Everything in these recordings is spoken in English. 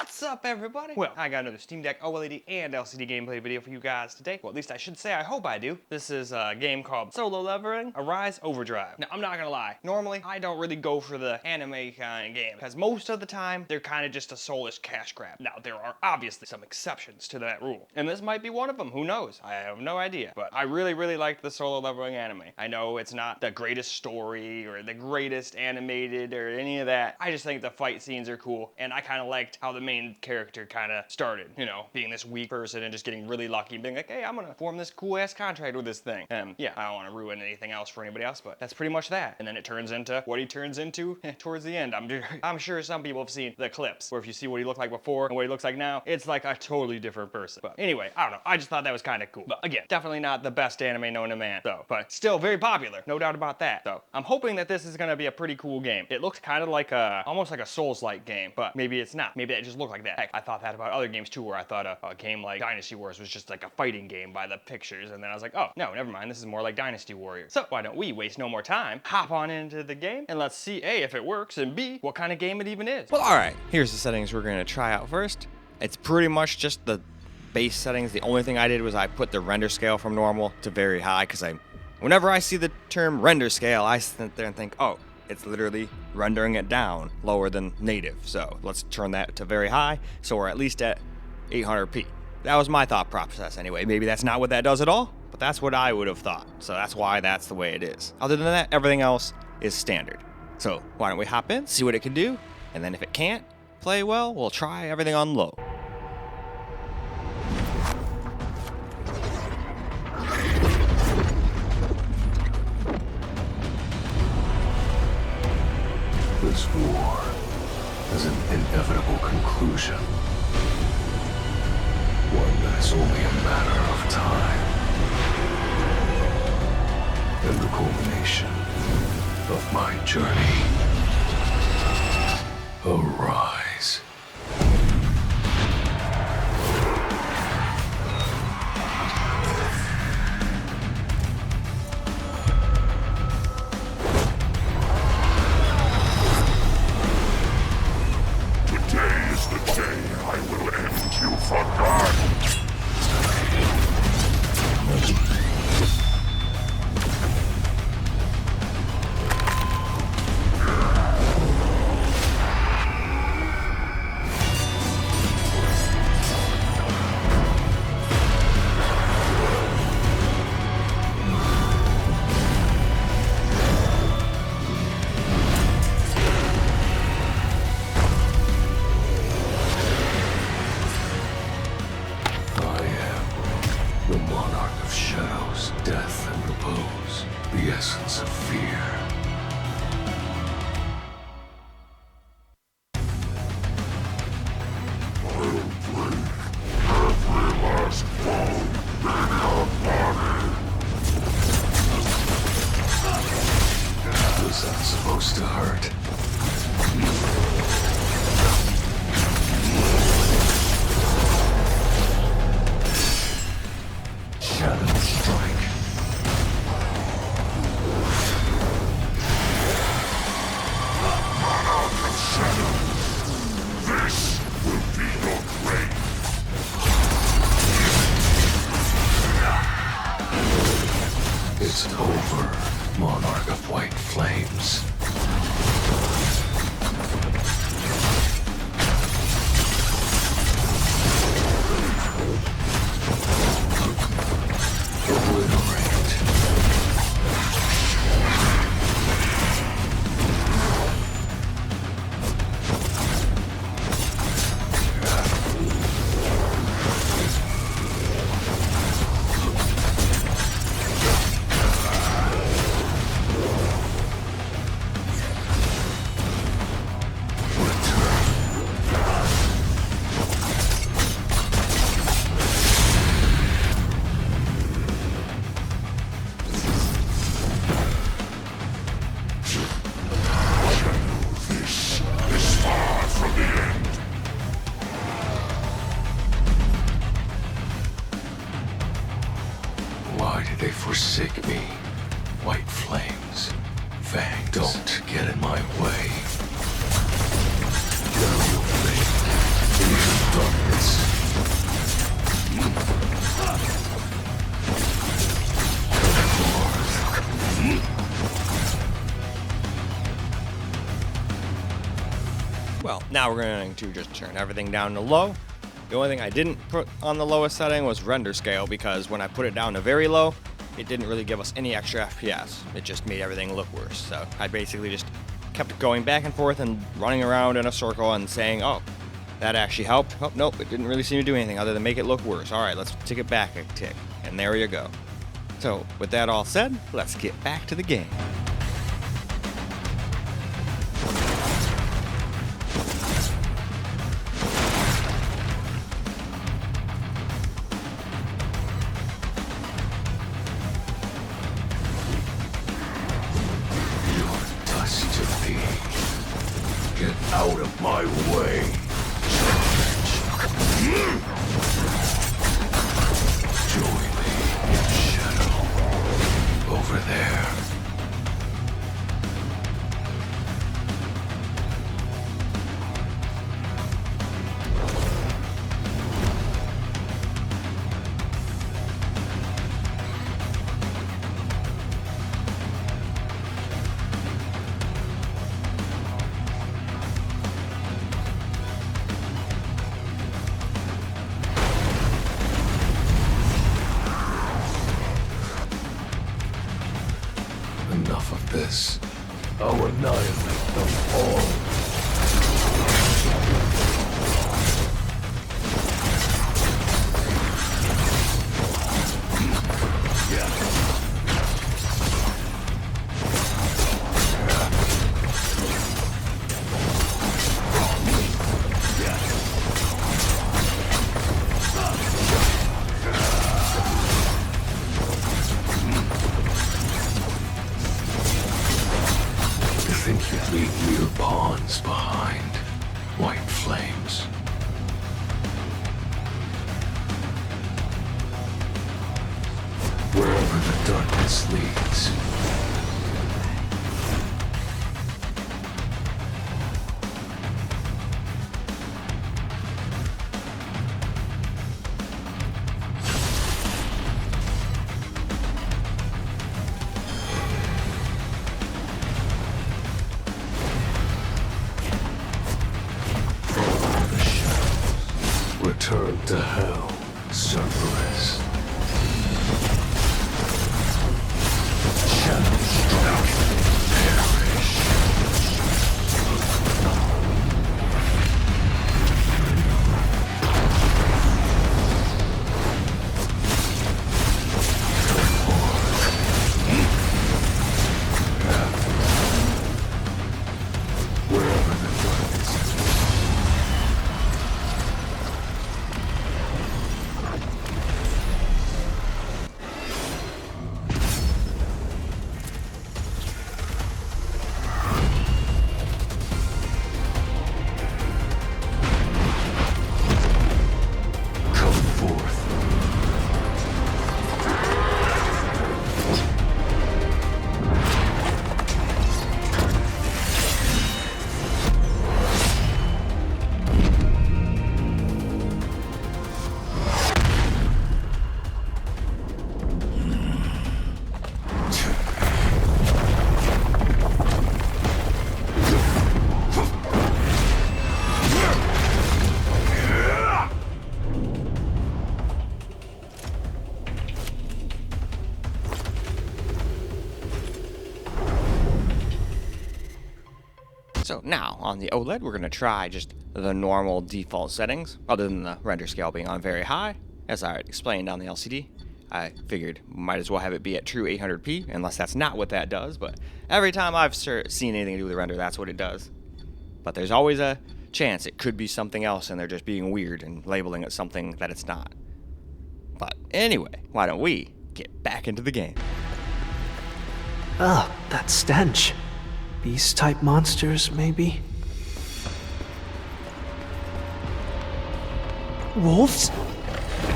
What's up, everybody? Well, I got another Steam Deck OLED and LCD gameplay video for you guys today. Well, at least I should say, I hope I do. This is a game called Solo Leveling ARISE OVERDRIVE. Now, I'm not gonna lie. Normally, I don't really go for the anime kind of game, because most of the time, they're kind of just a soulless cash grab. Now, there are obviously some exceptions to that rule, and this might be one of them. Who knows? I have no idea. But I really liked the Solo Leveling anime. I know it's not the greatest story or the greatest animated or any of that. I just think the fight scenes are cool, and I kind of liked how the main character kind of started, you know, being this weak person and just getting really lucky and being like, hey, I'm gonna form this cool ass contract with this thing. Yeah, I don't want to ruin anything else for anybody else, but that's pretty much that. And then it turns into what he turns into towards the end. I'm sure some people have seen the clips where if you see what he looked like before and what he looks like now, it's like a totally different person. But anyway, I don't know. I just thought that was kind of cool. But again, definitely not the best anime known to man, though. But still very popular, no doubt about that. So I'm hoping that this is gonna be a pretty cool game. It looks kind of like almost like a Souls-like game, but maybe it's not. Maybe it just looked like that. Heck, I thought that about other games too, where I thought a game like Dynasty Wars was just like a fighting game by the pictures, and then I was like, oh, no, never mind, this is more like Dynasty Warriors. So why don't we waste no more time, hop on into the game, and let's see, A, if it works, and B, what kind of game it even is. Well, alright, here's the settings we're gonna try out first. It's pretty much just the base settings. The only thing I did was I put the render scale from normal to very high, because whenever I see the term render scale, I sit there and think, oh, it's literally rendering it down lower than native. So let's turn that to very high, so we're at least at 800p. That was my thought process anyway. Maybe that's not what that does at all, but that's what I would have thought. So that's why that's the way it is. Other than that, everything else is standard. So why don't we hop in, see what it can do, and then if it can't play well, we'll try everything on low. This war has an inevitable conclusion. One that is only a matter of time. And the culmination of my journey. Arise. The monarch of shadows, death and repose, the essence of fear. I'll break every last bone in your body. Was that supposed to hurt? It's over, monarch of white flames. Why did they forsake me? White flames. Fangs. Don't get in my way. You think darkness. Well, now we're going to just turn everything down to low. The only thing I didn't put on the lowest setting was render scale, because when I put it down to very low, it didn't really give us any extra FPS. It just made everything look worse. So I basically just kept going back and forth and running around in a circle and saying, oh, that actually helped. Oh, nope, it didn't really seem to do anything other than make it look worse. All right, let's tick it back a tick. And there you go. So with that all said, let's get back to the game. Get out of my way! Join me in shadow. Over there. Enough of this. I'll annihilate them all. Think you'd leave mere pawns behind, white flames. Wherever the darkness leads. Return to hell, Cerberus. Shadow struck. Perish. Wherever the darkness is. So now, on the OLED, we're going to try just the normal default settings, other than the render scale being on very high. As I explained on the LCD, I figured might as well have it be at true 800p, unless that's not what that does, but every time I've seen anything to do with the render, that's what it does. But there's always a chance it could be something else, and they're just being weird and labeling it something that it's not. But anyway, why don't we get back into the game? Ugh, that stench. Beast-type monsters, maybe? Wolves?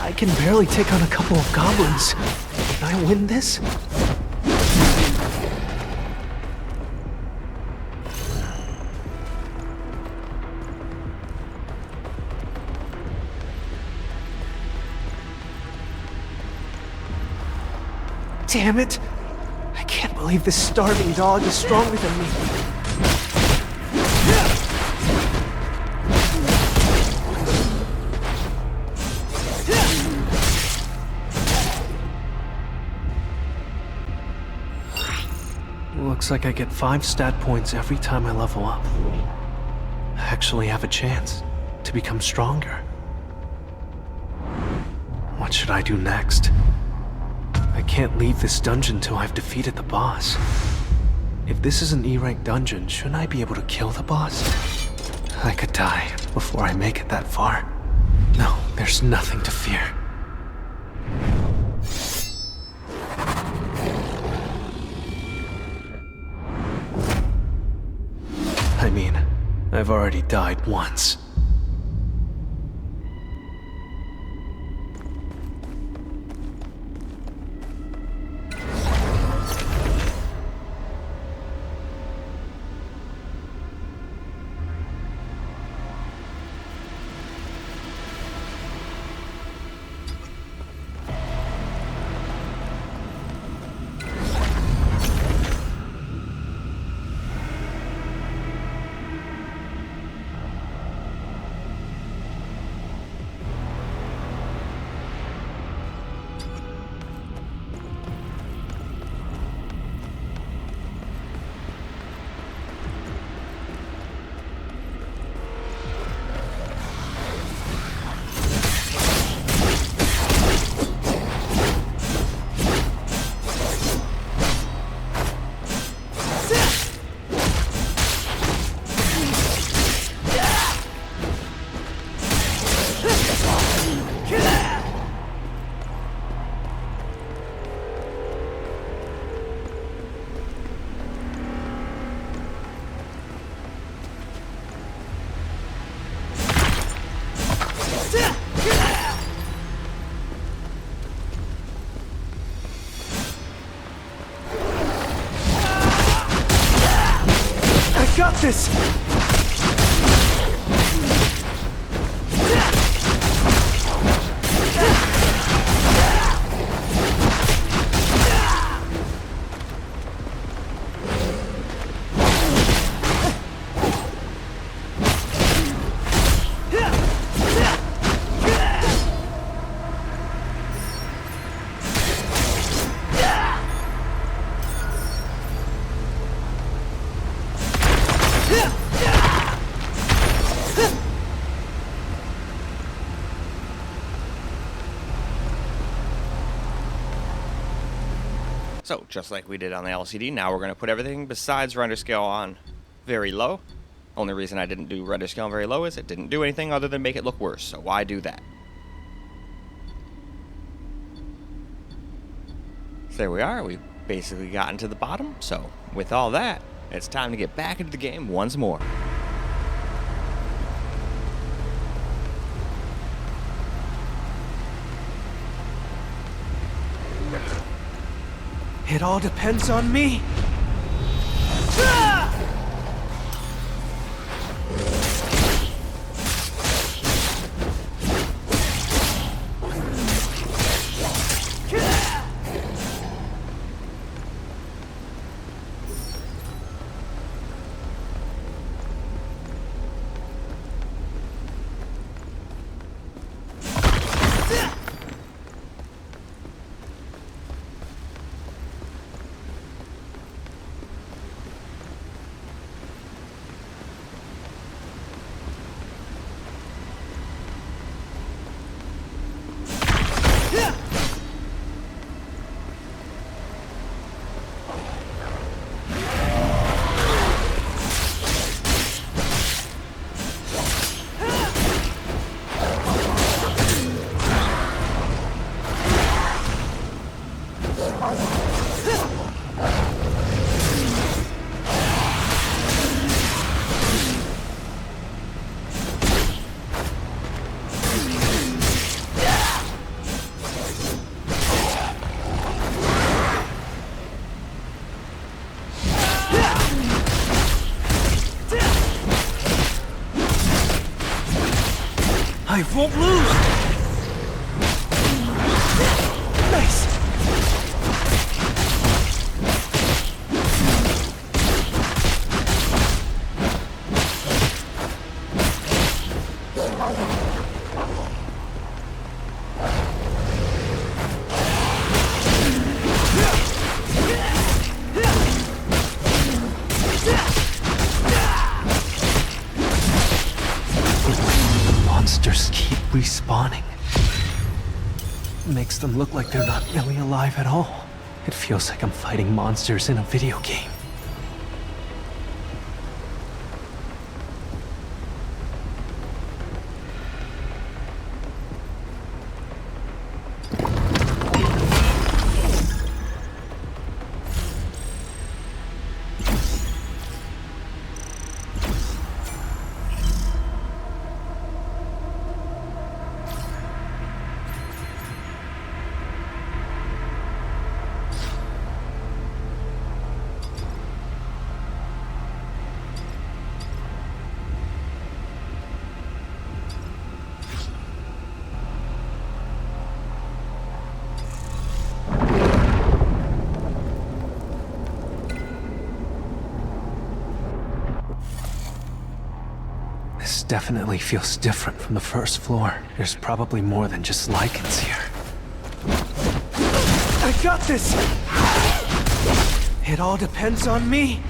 I can barely take on a couple of goblins. Can I win this? Damn it! I can't believe this starving dog is stronger than me. Looks like I get 5 stat points every time I level up. I actually have a chance to become stronger. What should I do next? I can't leave this dungeon till I've defeated the boss. If this is an E-rank dungeon, shouldn't I be able to kill the boss? I could die before I make it that far. No, there's nothing to fear. I mean, I've already died once. Got this! So, just like we did on the LCD, now we're going to put everything besides render scale on very low. Only reason I didn't do render scale on very low is it didn't do anything other than make it look worse, so why do that? So there we are, we've basically gotten to the bottom, so with all that, it's time to get back into the game once more. It all depends on me. I won't lose! Nice! Monsters keep respawning. Makes them look like they're not really alive at all. It feels like I'm fighting monsters in a video game. This definitely feels different from the first floor. There's probably more than just lichens here. I got this! It all depends on me!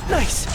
Nice!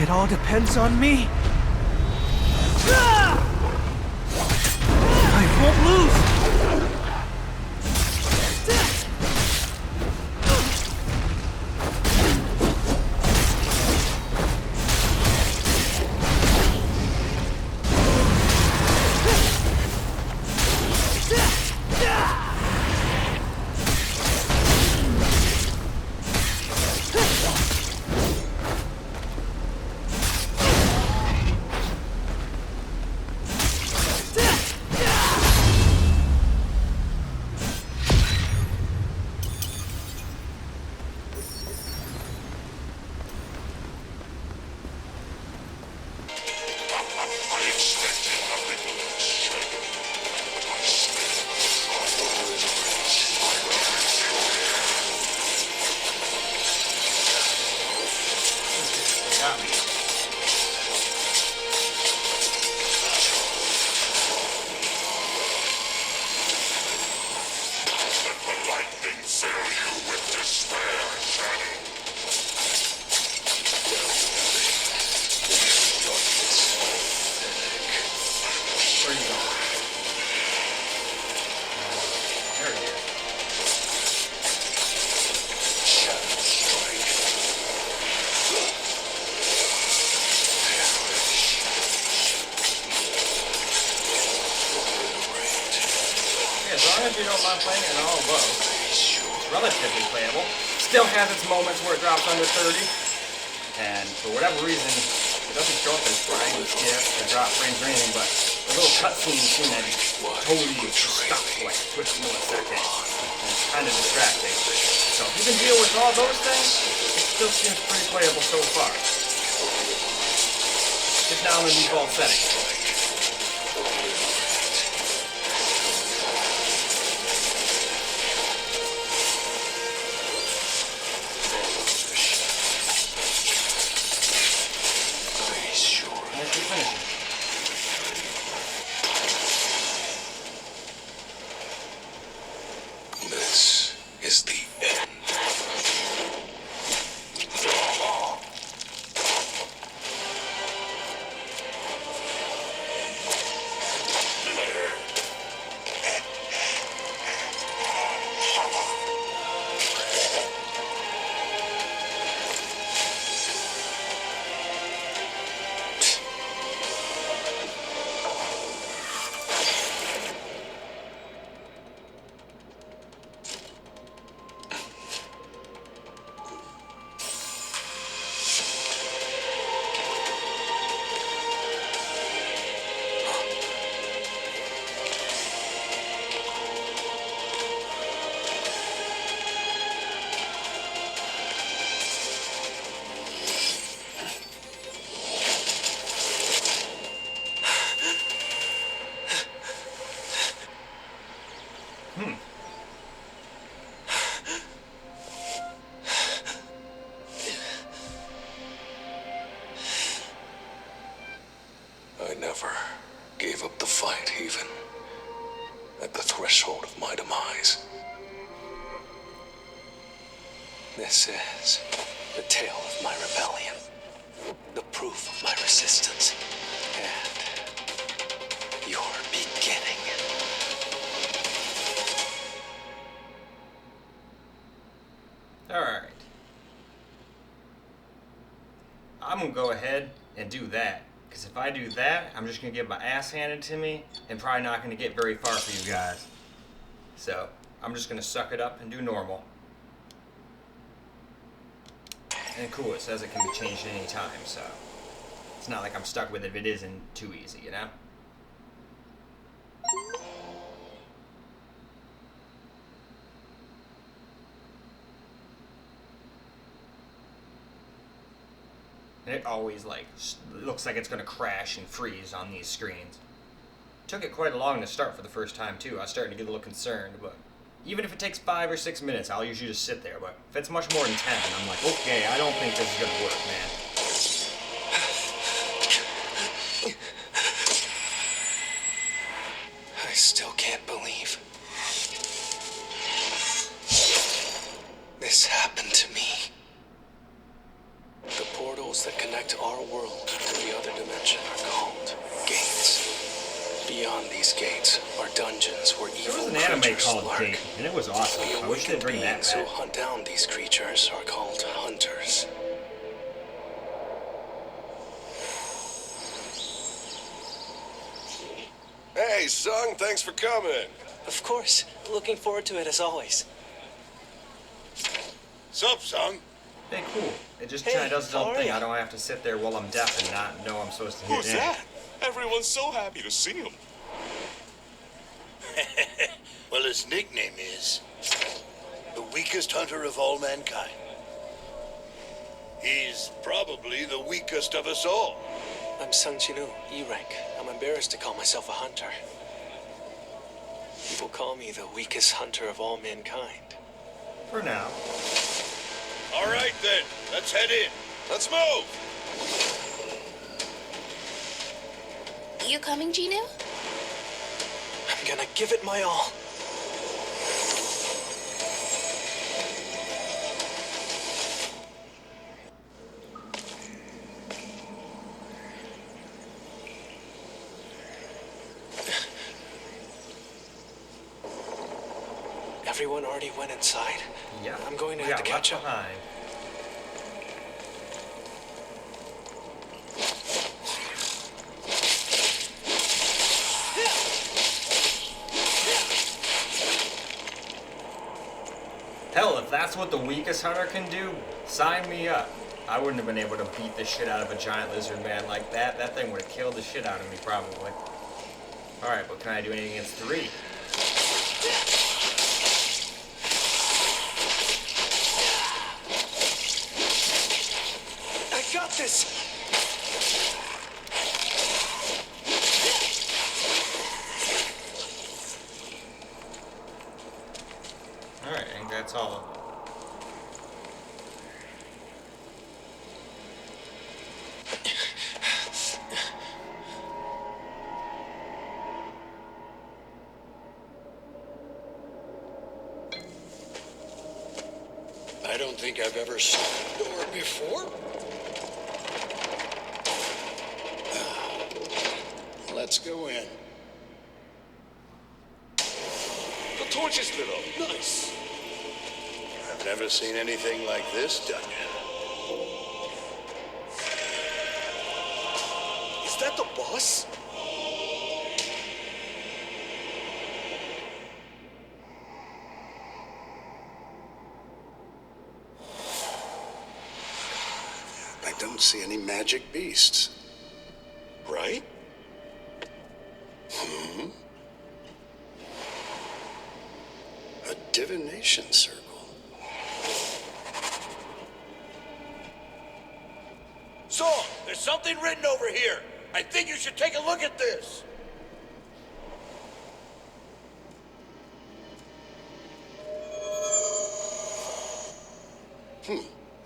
It all depends on me. I won't lose. actually don't mind playing it all low. It's relatively playable. Still has its moments where it drops under 30. And for whatever reason, it doesn't show up as frying skips or drop frames or anything, but the little cutscene scene that totally stuck for like 20 milliseconds. And it's kind of distracting. So if you can deal with all those things, it still seems pretty playable so far. Get down in default settings. This is the end. I never gave up the fight, even at the threshold of my demise. This is the tale of my rebellion, the proof of my resistance, and your beginning. Alright. I'm gonna go ahead and do that. Because if I do that, I'm just going to get my ass handed to me and probably not going to get very far for you guys. So, I'm just going to suck it up and do normal. And cool, it says it can be changed at any time, so it's not like I'm stuck with it if it isn't too easy, you know? And it always looks like it's gonna crash and freeze on these screens. Took it quite long to start for the first time too. I was starting to get a little concerned, but even if it takes 5 or 6 minutes, I'll usually just sit there. But if it's much more than 10, I'm like, okay, I don't think this is gonna work, man. I still can't believe this happened to me. The portals that connect our world to the other dimension are called gates. Beyond these gates are dungeons where evil There was an anime creatures called lurk. Gate, and it was awesome. The I wish they'd bring that beings who back. hunt down these creatures are called hunters. Hey, Sung, thanks for coming. Of course, looking forward to it as always. Sup, Sung? Hey, cool. It just Hey, kind of does its how own are thing. ya? I don't have to sit there while I'm deaf and not know I'm supposed to hit Who's in. that? Everyone's so happy to see him. Well, his nickname is the weakest hunter of all mankind. He's probably the weakest of us all. I'm Sung Chinu, E-rank. I'm embarrassed to call myself a hunter. People call me the weakest hunter of all mankind. For now. All right, then. Let's head in. Let's move. You coming, Gino? I'm gonna give it my all. Everyone already went inside? Yeah. I'm going to We have to got catch left up. behind. that's what the weakest hunter can do, sign me up. I wouldn't have been able to beat the shit out of a giant lizard man like that. That thing would have killed the shit out of me, probably. Alright, but can I do anything against 3? I got this! Alright, I think that's all of it. I don't think I've ever seen a door before. Let's go in. The torch is lit up. Nice. I've never seen anything like this dungeon. Is that the boss? I don't see any magic beasts. Right? A divination circle. So, there's something written over here. I think you should take a look at this.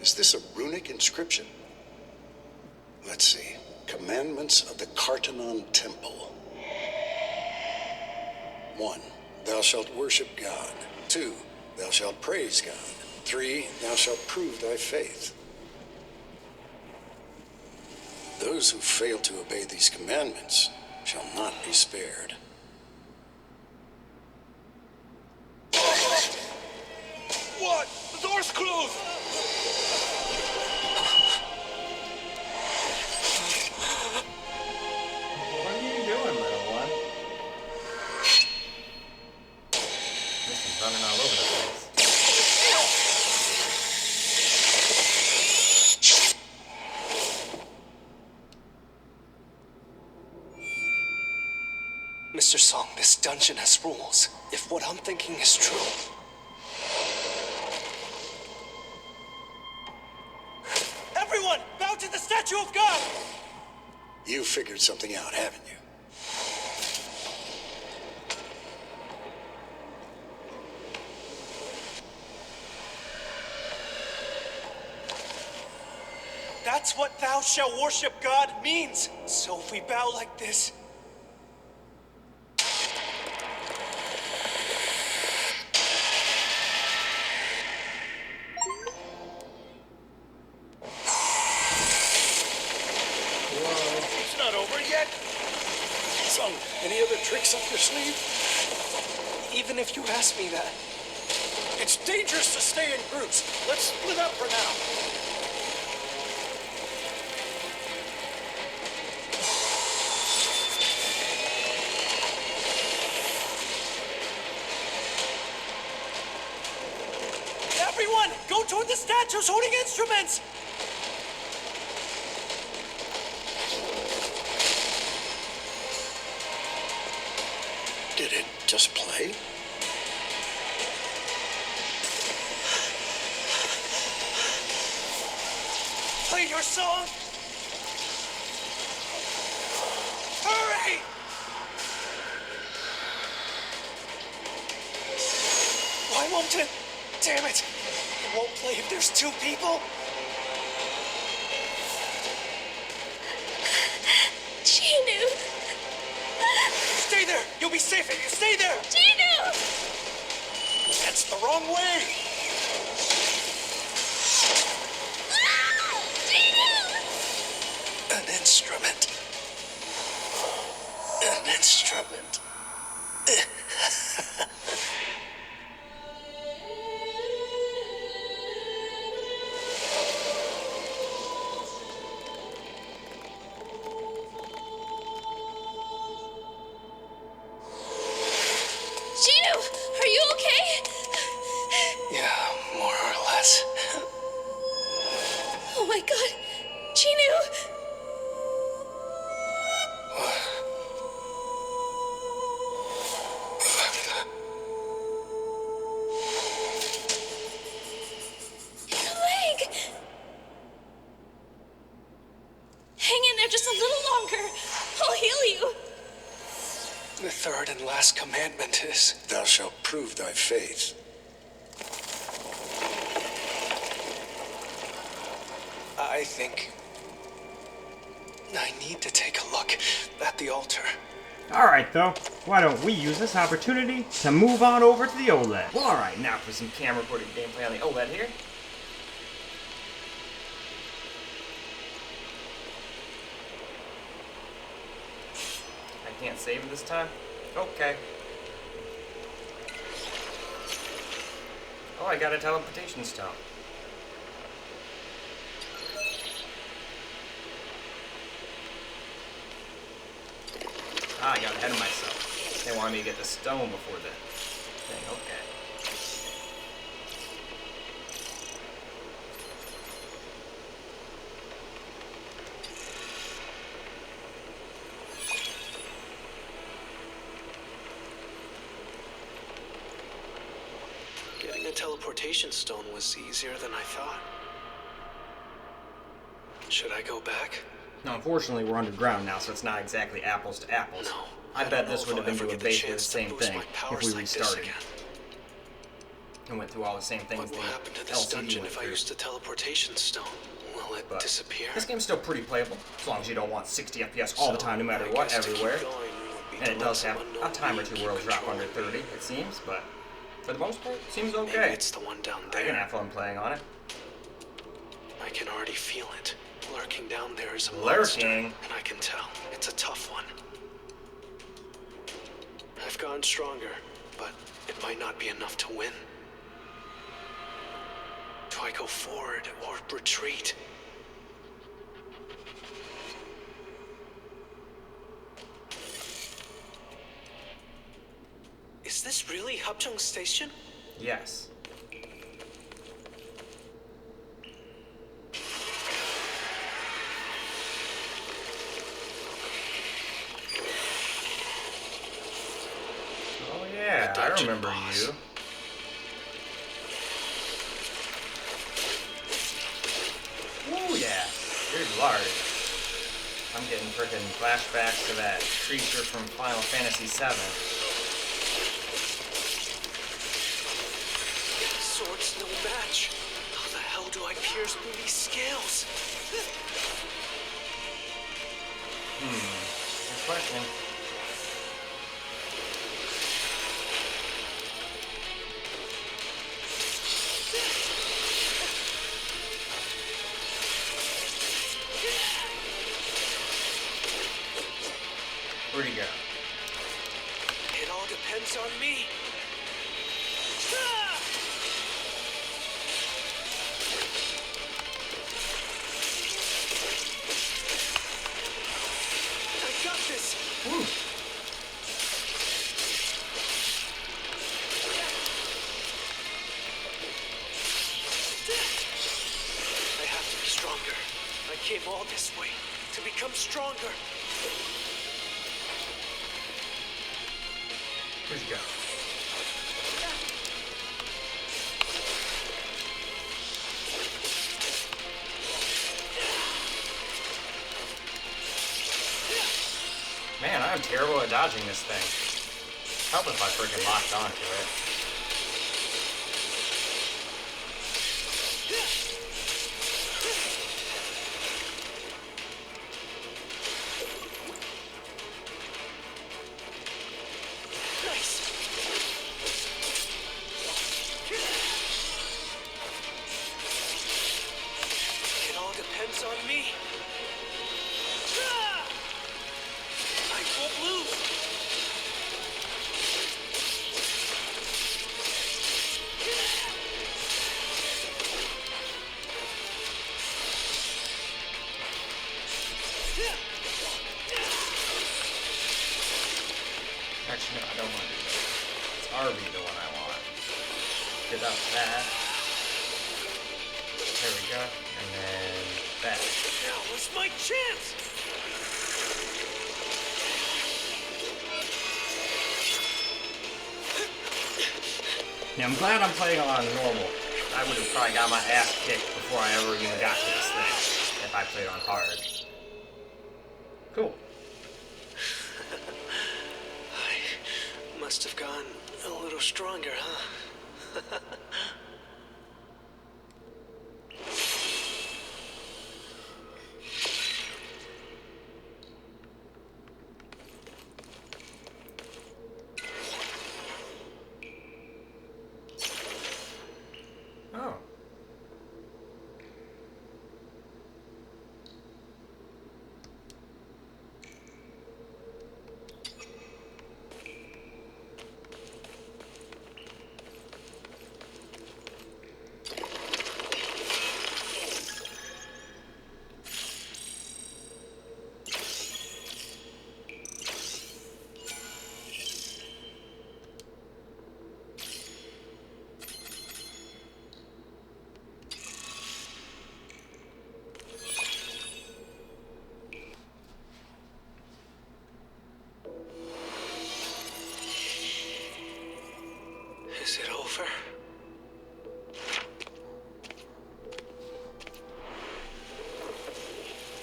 Is this a runic inscription? Let's see. Commandments of the Cartanon Temple. 1. Thou shalt worship God. 2. Thou shalt praise God. 3. Thou shalt prove thy faith. Those who fail to obey these commandments shall not be spared. What? The door's closed! What are you doing, little one? This is running all over the place. Mr. Song, this dungeon has rules. If what I'm thinking is true. Everyone, bow to the statue of God! You figured something out, haven't you? That's what thou shalt worship God means. So if we bow like this, It's not over yet. Son, any other tricks up your sleeve? even if you ask me that, It's dangerous to stay in groups. Let's split up for now. everyone, go toward the statues holding instruments. Did it just play? Play your song. Hurry! Why won't it? Damn it! It won't play if there's 2 people. Ginu! Stay there. You'll be safe if you stay there. Ginu! That's the wrong way. Ah! Ginu! An instrument. An instrument. Ginu, are you okay? Yeah, more or The third and last commandment is... Thou shalt prove thy faith. I think... I need to take a look at the altar. Alright though, why don't we use this opportunity to move on over to the OLED. Well, alright, now for some camera footage gameplay on the OLED here. I can't save it this time? Okay. Oh, I got a teleportation stone. Ah, I got ahead of myself. They wanted me to get the stone before the thing. Okay. Getting a teleportation stone was easier than I thought. Should I go back? Now, unfortunately, we're underground now, so it's not exactly apples to apples. No. I bet this would have been doing basically the same thing if we restarted and went through all the same things What will the happen to this LCD dungeon went if I through. use the teleportation stone? Will it But disappear? this game's still pretty playable, as long as you don't want 60 FPS all the time, no matter what, I guess to keep everywhere. going would be And to it let does have someone know a time or we two keep where it'll drop control under of it. 30, it seems, but for the most part, it seems Maybe okay. it's the one down I there. can have fun playing on it. I can already feel it. Lurking down there is a monster, Lurking? and I can tell it's a tough one. I've gotten stronger, but it might not be enough to win. Do I go forward or retreat? Is this really Hapjeong Station? Yes. Oh yeah, I dungeon remember boss. you. Ooh yeah, you're large. I'm getting frickin' flashbacks to that creature from Final Fantasy VII. Sword's no match. How the hell do I pierce through these scales? Good question. Where'd he go? It all depends on me. I got this. Woo. I have to be stronger. I came all this way to become stronger. Where'd you go? Man, I'm terrible at dodging this thing. Help if I freaking locked onto it. Nice. It all depends on me. I won't lose. Actually, no, I don't want to do that. It's RB the one I want. Get out that. There we go. And then that. Now was my chance. Yeah, I'm glad I'm playing on normal. I would have probably got my ass kicked before I ever even got to this thing if I played on hard. Cool. I must have gone a little stronger, huh? Oh. Is it over?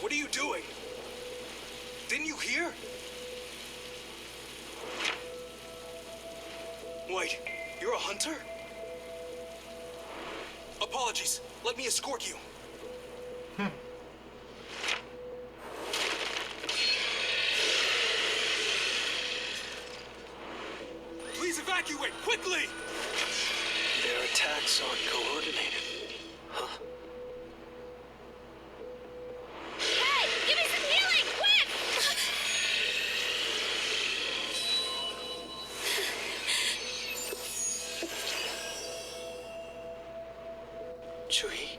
What are you doing? Didn't you hear? Wait, you're a hunter? Apologies. Let me escort you. Please evacuate, quickly! Their attacks aren't coordinated. Huh? Hey, give me some healing, quick! Chui?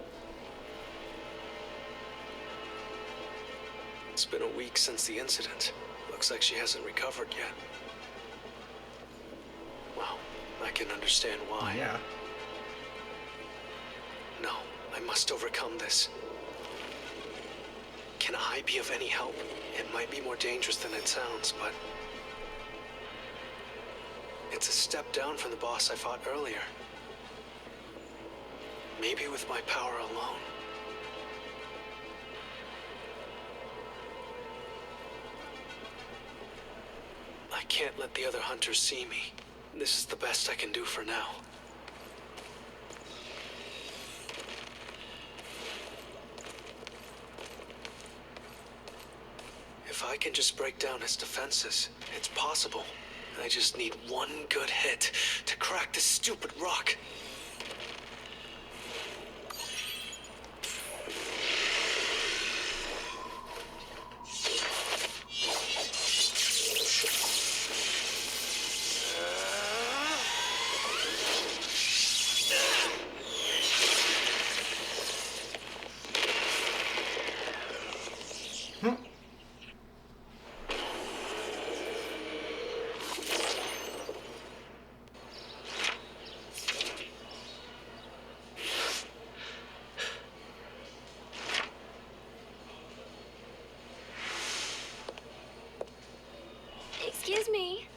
It's been a week since the incident. Looks like she hasn't recovered yet. Well, I can understand why. Yeah. No, I must overcome this. Can I be of any help? It might be more dangerous than it sounds, but it's a step down from the boss I fought earlier. Maybe with my power alone. I can't let the other hunters see me. This is the best I can do for now. If I can just break down his defenses, it's possible. I just need one good hit to crack this stupid rock. Excuse me.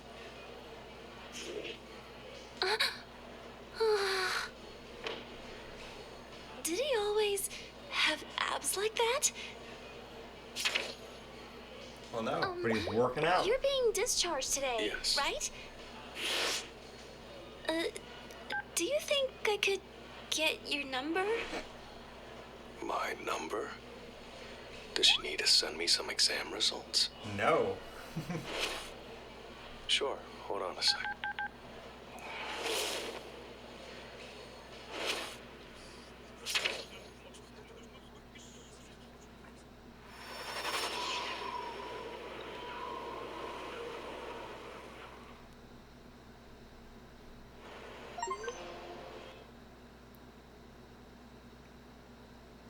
Did he always have abs like that? Well, no, but he's working out. You're being discharged today, Yes. right? Do you think I could get your number? My number? Does she need to send me some exam results? No. Sure, hold on a sec.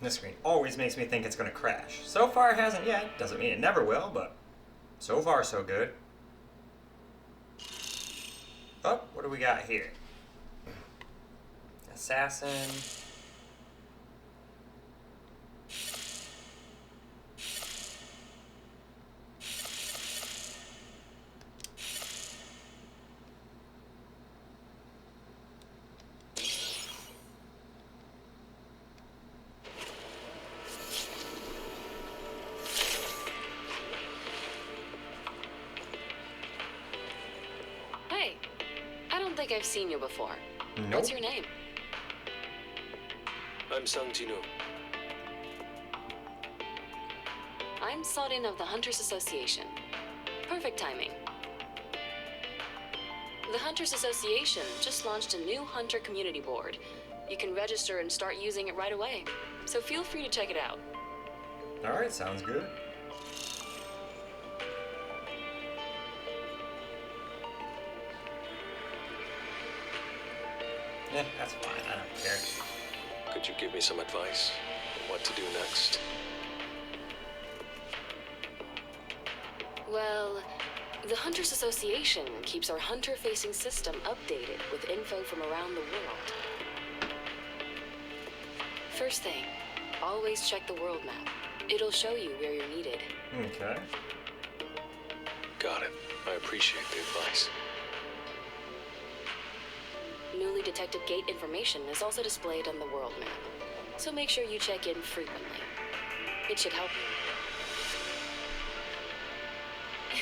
This screen always makes me think it's gonna crash. So far it hasn't yet. Doesn't mean it never will, but so far so good. Oh, what do we got here? Assassin. Hey, like I've seen you before. Nope. What's your name? I'm Sang Jinu. I'm Sodin of the Hunters Association. Perfect timing. The Hunters Association just launched a new Hunter community board. You can register and start using it right away. So feel free to check it out. Alright, sounds good. Yeah, that's fine. I don't care. Could you give me some advice on what to do next? Well, the Hunters Association keeps our hunter-facing system updated with info from around the world. First thing, always check the world map. It'll show you where you're needed. Okay. Got it. I appreciate the advice. Newly detected gate information is also displayed on the world map, so make sure you check in frequently. It should help you.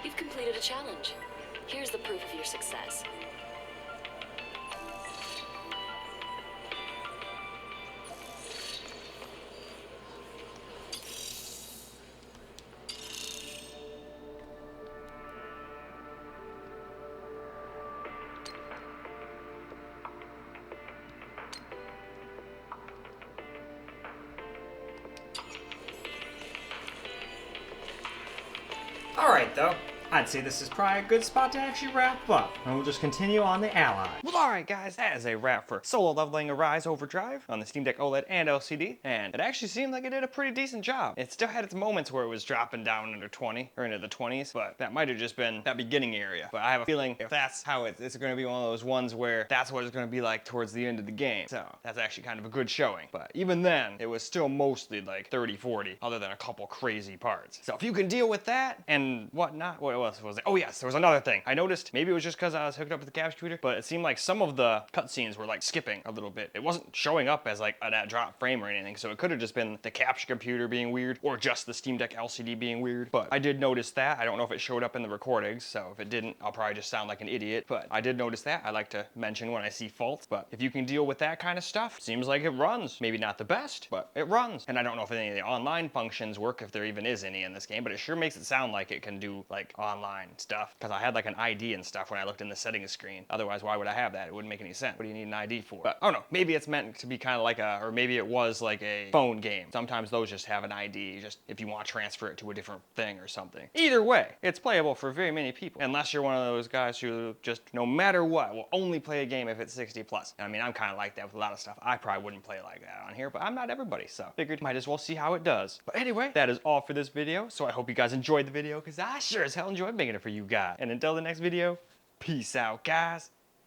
You've completed a challenge. Here's the proof of your success. Alright, though. I'd say this is probably a good spot to actually wrap up, and we'll just continue on the Ally. Well, alright guys, that is a wrap for Solo Leveling ARISE Overdrive on the Steam Deck OLED and LCD, and it actually seemed like it did a pretty decent job. It still had its moments where it was dropping down under 20, or into the 20s, but that might have just been that beginning area. But I have a feeling if that's how it's going to be one of those ones where that's what it's going to be like towards the end of the game. So that's actually kind of a good showing. But even then, it was still mostly like 30-40, other than a couple crazy parts. So if you can deal with that and whatnot, what else was it? Oh yes, there was another thing. I noticed, maybe it was just because I was hooked up with the capture computer, but it seemed like some of the cutscenes were like skipping a little bit. It wasn't showing up as like that drop frame or anything, so it could have just been the capture computer being weird, or just the Steam Deck LCD being weird. But I did notice that. I don't know if it showed up in the recordings, so if it didn't, I'll probably just sound like an idiot. But I did notice that. I like to mention when I see faults. But if you can deal with that kind of stuff, seems like it runs. Maybe not the best, but it runs. And I don't know if any of the online functions work, if there even is any in this game, but it sure makes it sound like it can do like online stuff, because I had like an ID and stuff when I looked in the settings screen. Otherwise, why would I have that? It wouldn't make any sense. What do you need an ID for? But I don't know, maybe it's meant to be kind of like or maybe it was like a phone game. Sometimes those just have an ID, just if you want to transfer it to a different thing or something. Either way, it's playable for very many people, unless you're one of those guys who just, no matter what, will only play a game if it's 60 plus. I mean, I'm kind of like that with a lot of stuff. I probably wouldn't play like that on here, but I'm not everybody, so figured might as well see how it does. But anyway, that is all for this video, so I hope you guys enjoyed the video, because I sure as hell enjoyed making it for you guys. And until the next video, peace out, guys.